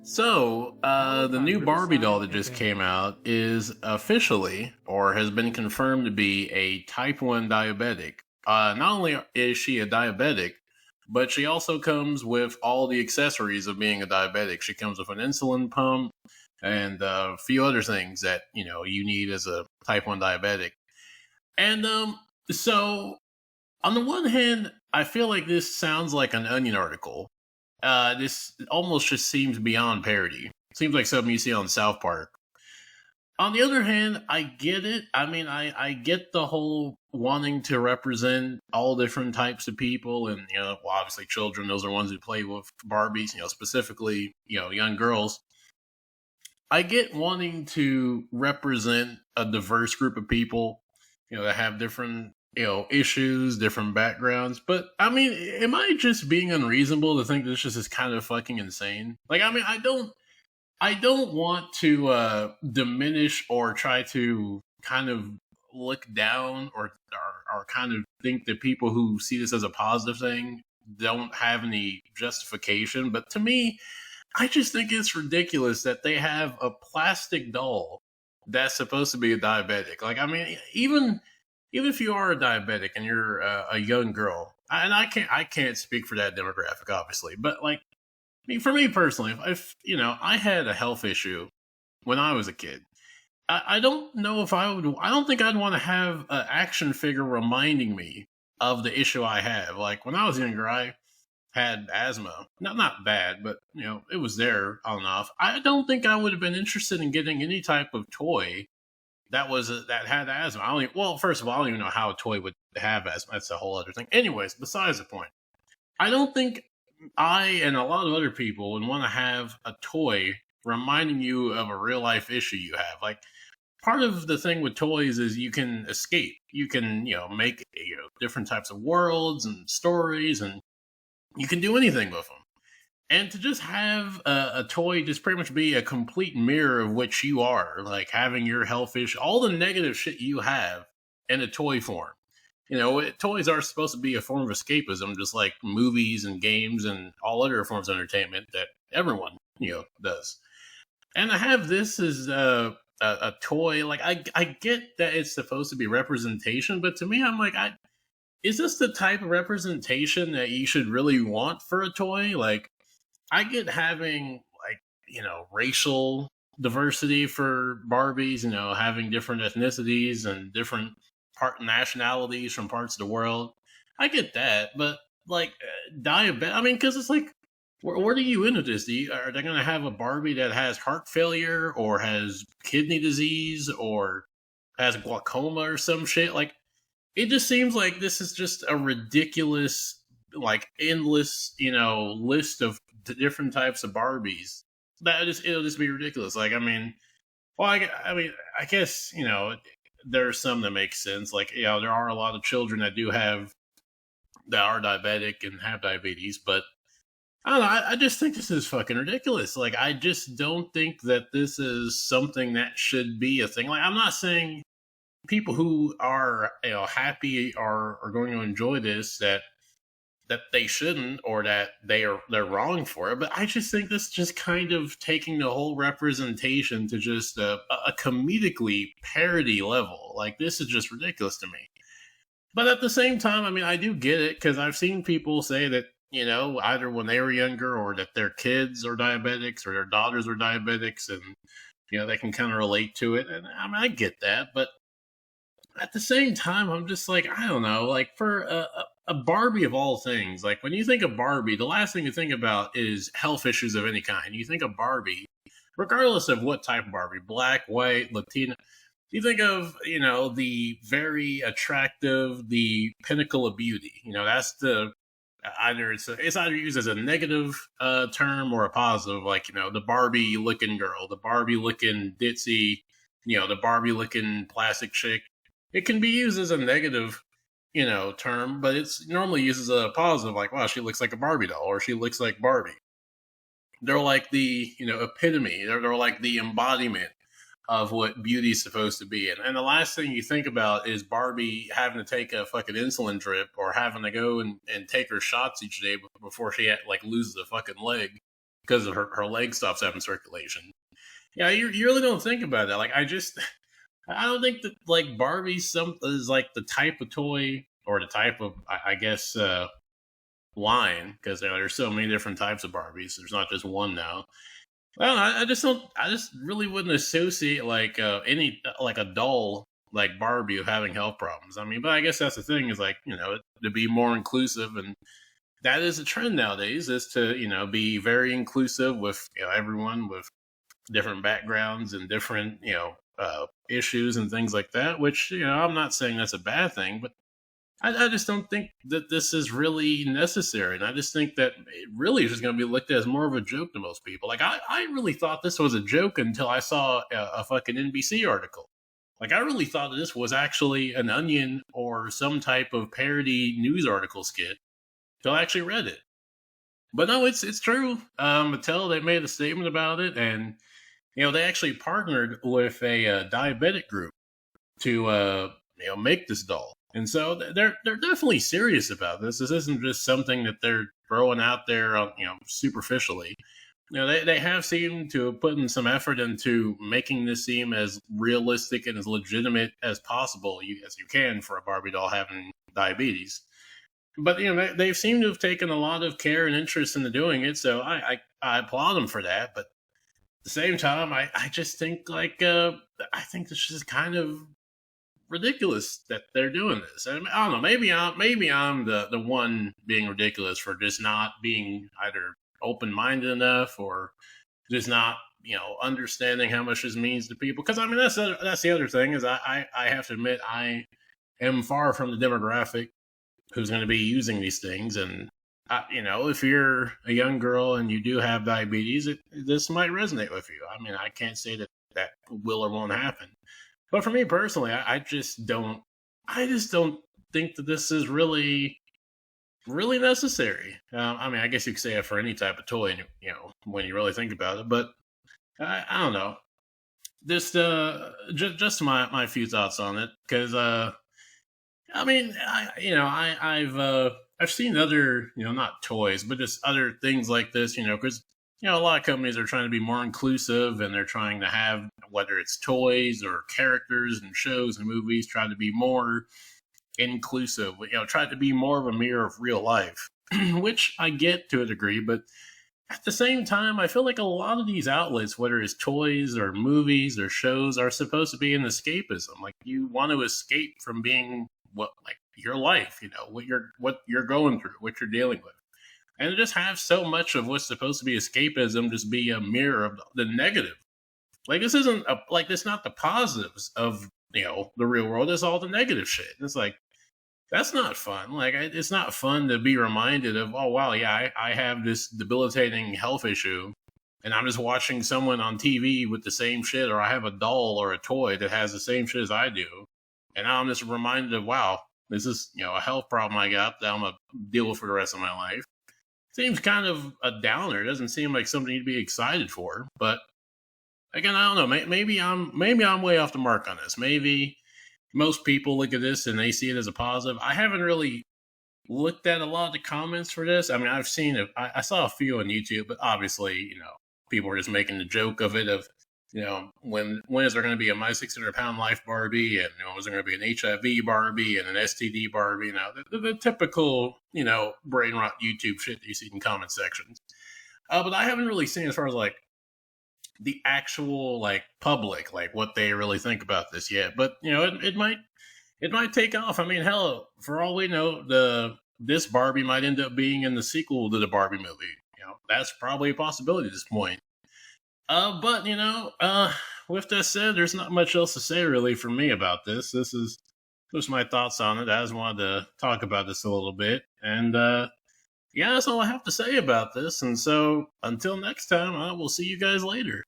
The new Barbie doll that just came out is officially, or has been confirmed to be, a type 1 diabetic. Not only is she a diabetic, but she also comes with all the accessories of being a diabetic. She comes with an insulin pump and a few other things that, you need as a type 1 diabetic. And so on the one hand, I feel like this sounds like an Onion article. This almost just seems beyond parody. Seems like something you see on South Park. On the other hand, I get it. I mean, I get the whole wanting to represent all different types of people, and well, obviously children. Those are ones who play with Barbies. Specifically, young girls. I get wanting to represent a diverse group of people, that have different, issues, different backgrounds. But I mean, am I just being unreasonable to think this just is kind of fucking insane? Like, I mean, I don't want to diminish or try to kind of look down or kind of think that people who see this as a positive thing don't have any justification. But to me, I just think it's ridiculous that they have a plastic doll that's supposed to be a diabetic. Like, I mean, even if you are a diabetic and you're a young girl, and I can't speak for that demographic, obviously, but like, I mean, for me personally, if I had a health issue when I was a kid, I don't know if I would. I don't think I'd want to have an action figure reminding me of the issue I have. Like when I was younger, I had asthma. Not bad, but it was there on and off. I don't think I would have been interested in getting any type of toy that had asthma. Well, first of all, I don't even know how a toy would have asthma. That's a whole other thing. Anyways, besides the point, I don't think I and a lot of other people would want to have a toy reminding you of a real life issue you have. Like part of the thing with toys is you can escape. You can, make different types of worlds and stories, and you can do anything with them. And to just have a toy just pretty much be a complete mirror of what you are, like having your health issue, all the negative shit you have in a toy form. Toys are supposed to be a form of escapism, just like movies and games and all other forms of entertainment that everyone, does. And to have this as a toy, like I get that it's supposed to be representation, but to me, I'm like, is this the type of representation that you should really want for a toy? Like, I get having like racial diversity for Barbies, having different ethnicities and different part nationalities from parts of the world. I get that, but like diabetic. I mean, because it's like, where do you into this? Are they going to have a Barbie that has heart failure or has kidney disease or has glaucoma or some shit? Like, it just seems like this is just a ridiculous, like endless, list of different types of Barbies. It'll just be ridiculous. Like, I mean, well, I mean, I guess there's some that make sense. Like, there are a lot of children that are diabetic and have diabetes, but I don't know. I just think this is fucking ridiculous. Like, I just don't think that this is something that should be a thing. Like, I'm not saying people who are happy are going to enjoy this that they shouldn't, or that they're wrong for it. But I just think this just kind of taking the whole representation to just a comedically parody level. Like, this is just ridiculous to me. But at the same time, I mean, I do get it because I've seen people say that either when they were younger or that their kids are diabetics or their daughters are diabetics, and they can kind of relate to it. And I mean, I get that, but at the same time, I'm just like, I don't know, like for a Barbie of all things, like when you think of Barbie, the last thing you think about is health issues of any kind. You think of Barbie, regardless of what type of Barbie, black, white, Latina. You think of, the very attractive, the pinnacle of beauty. That's the it's either used as a negative term or a positive, like the Barbie looking girl, the Barbie looking ditzy, the Barbie looking plastic chick. It can be used as a negative, term, but it's normally used as a positive, like, wow, she looks like a Barbie doll, or she looks like Barbie. They're like the, epitome. They're like the embodiment of what beauty's supposed to be. And the last thing you think about is Barbie having to take a fucking insulin drip or having to go and take her shots each day before she like loses a fucking leg because of her leg stops having circulation. Yeah, you really don't think about that. Like I don't think that like Barbie is like the type of toy or the type of I guess line, because there's so many different types of Barbies. There's not just one now. Well, I just don't. I just really wouldn't associate like any like a doll like Barbie of having health problems. I mean, but I guess that's the thing is like to be more inclusive, and that is a trend nowadays is to be very inclusive with everyone with different backgrounds and different issues and things like that. Which I'm not saying that's a bad thing, but I just don't think that this is really necessary. And I just think that it really is just going to be looked at as more of a joke to most people. Like, I really thought this was a joke until I saw a fucking NBC article. Like, I really thought that this was actually an Onion or some type of parody news article skit until I actually read it. But no, it's true. Mattel, they made a statement about it. And, they actually partnered with a diabetic group to, make this doll. And so they're definitely serious about this. This isn't just something that they're throwing out there, superficially. They have seemed to have put in some effort into making this seem as realistic and as legitimate as possible as you can for a Barbie doll having diabetes. But they've seemed to have taken a lot of care and interest into doing it. So I applaud them for that. But at the same time, I just think like I think this is kind of ridiculous that they're doing this. I don't know. Maybe I'm the one being ridiculous for just not being either open minded enough or just not understanding how much this means to people. Because I mean that's the other thing is I have to admit I am far from the demographic who's going to be using these things. And if you're a young girl and you do have diabetes, this might resonate with you. I mean, I can't say that will or won't happen. But for me personally, I just don't think that this is really necessary. I mean, I guess you could say it for any type of toy, when you really think about it. But I don't know. Just my few thoughts on it, because I mean, I've seen other not toys, but just other things like this, because a lot of companies are trying to be more inclusive and they're trying to have, whether it's toys or characters and shows and movies, try to be more inclusive, try to be more of a mirror of real life, which I get to a degree. But at the same time, I feel like a lot of these outlets, whether it's toys or movies or shows, are supposed to be an escapism. Like you want to escape from being your life, what you're going through, what you're dealing with. And just have so much of what's supposed to be escapism just be a mirror of the negative. Like this isn't it's not the positives of the real world. It's all the negative shit. And it's like that's not fun. Like it's not fun to be reminded of, oh wow, yeah, I have this debilitating health issue, and I'm just watching someone on TV with the same shit, or I have a doll or a toy that has the same shit as I do, and now I'm just reminded of, wow, this is a health problem I got that I'm gonna deal with for the rest of my life. Seems kind of a downer. It doesn't seem like something to be excited for. But again, I don't know. Maybe I'm way off the mark on this. Maybe most people look at this and they see it as a positive. I haven't really looked at a lot of the comments for this. I mean, I've seen it. I saw a few on YouTube, but obviously, people are just making the joke of it. Of when is there going to be a My 600-Pound Life Barbie, and is there going to be an HIV Barbie and an STD Barbie? The typical brain rot YouTube shit that you see in comment sections. But I haven't really seen as far as like the actual like public, like what they really think about this yet. But it might take off. I mean, hell, for all we know, this Barbie might end up being in the sequel to the Barbie movie. That's probably a possibility at this point. But with that said, there's not much else to say really for me about this. This is just my thoughts on it. I just wanted to talk about this a little bit, and yeah, that's all I have to say about this. And so until next time, I will see you guys later.